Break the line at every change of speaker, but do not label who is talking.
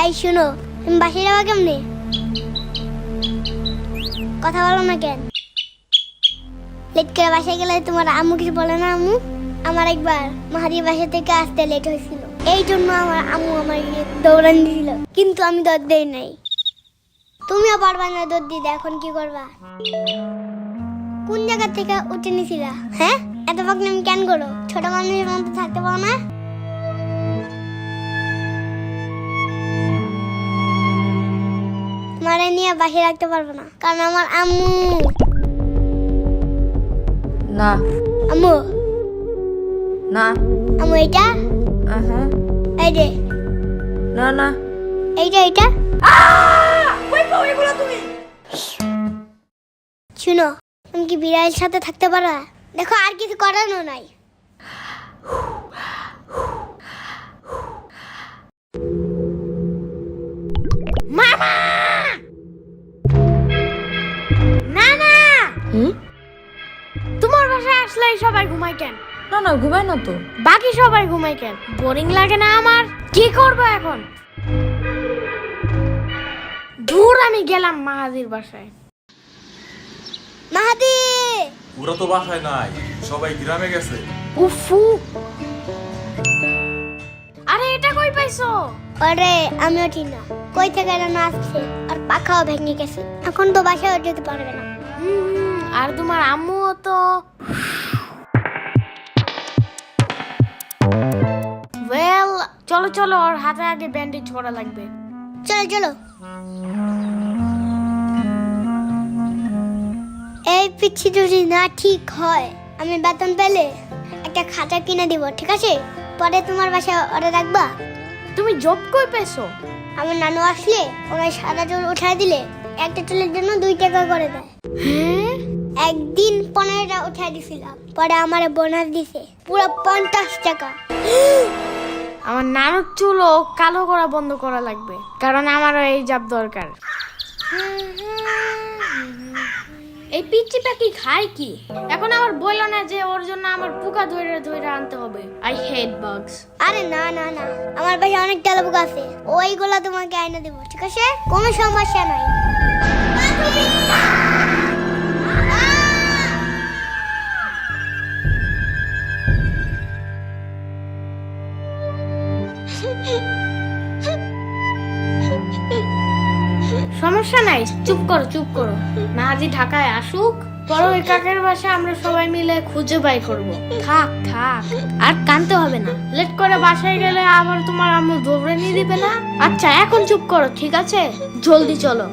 এই শুনো, তুমি বাসায় যাওয়া কেমনে? কথা বলো না কেন? লেট করে বাসায় গেলে তোমার আম্মু কিছু বলে না? আম্মু, আমার একবার মাহাদির বাসা থেকে আসতে লেট হয়েছিল, এই জন্য আমার আম্মু আমার দৌড়ান দিয়েছিল, কিন্তু আমি দৌড় দেই নাই। তুমিও পারবা না দৌড় দিতে, এখন কি করবা? কোন জায়গা থেকে উঠে নিছিলা? হ্যাঁ, এত পাকনামি কেন করো? ছোট মানুষের মতো থাকতে পারো না? তোমারে নিয়ে বাসায় রাখতে পারবো না, কারণ আমার আম্মু।
না
আম্মু,
না
আম্মু এইটা, এই যে,
না না
এইটা
কই পাও এগুলো তুমি?
শুনো, তুমি কি বিড়ালের সাথে থাকতে পারো? দেখো, আর কিছু করানো নাই। মামা, না না, তোমার বাসায় আসলেই সবাই ঘুমায় কেন?
না না ঘুমাই না তো।
বাকি সবাই ঘুমায় কেন? বোরিং লাগে না আমার? কি করবো এখন? দূর, আমি গেলাম মাহাদির বাসায়। মাহাদি,
ওরা তো বাসায় নাই, সবাই গ্রামে গেছে।
উফু, আরে এটা কই পাইছো? আরে আমিও ঠিক না, কই থেকে যেন আসছে, আর পাখাও ভেঙে গেছে, এখন তো বাসায় যেতে পারবে না। আর তোমার আম্মুও তো। ওয়েল, চলো চলো, ওর হাতে আগে ব্যান্ডেজ করা লাগবে। চলো চলো। এই পিচ্ছি যদি না ঠিক হয়, আমি বেতন পেলে একটা খাতা কিনে দিব, ঠিক আছে? পরে তোমার বাসায় অর্ডার রাখবা। তুমি জব কই পেছো? আমার নানু আসলে ওনার সাদা চুল উঠায় দিলে একটা চুলের জন্য 2 টাকা করে দেয়। হ্যাঁ, একদিন 15টা উঠায় দিছিলাম, পরে আমার বোনাস দিছে পুরো 50 টাকা। আমার নানুর চুলও কালো করা বন্ধ করা লাগবে, কারণ আমারও এই জব দরকার। এই পিচ্চি পাখি খায় কি? এখন আমার বললো না যে ওর জন্য আমার পোকা ধরে ধরে আনতে হবে। I hate বাগস। আরে না না না, আমার বাসায় অনেক তেলা পোকা আছে, ওইগুলা তোমাকে আইনা দেব, ঠিক আছে? কোনো সমস্যা নাই। সমস্যা নাই, চুপ করো চুপ করো। মাহাদি ঢাকায় আসুক, পরে ওই কাকের বাসা আমরা সবাই মিলে খুঁজে বাই করব। থাক থাক, আর কানতে হবে না। লেট করে বাসায় গেলে আবার তোমার আম্মু দৌড়ে নিয়ে দিবে না। আচ্ছা এখন চুপ করো, ঠিক আছে? জলদি চলো।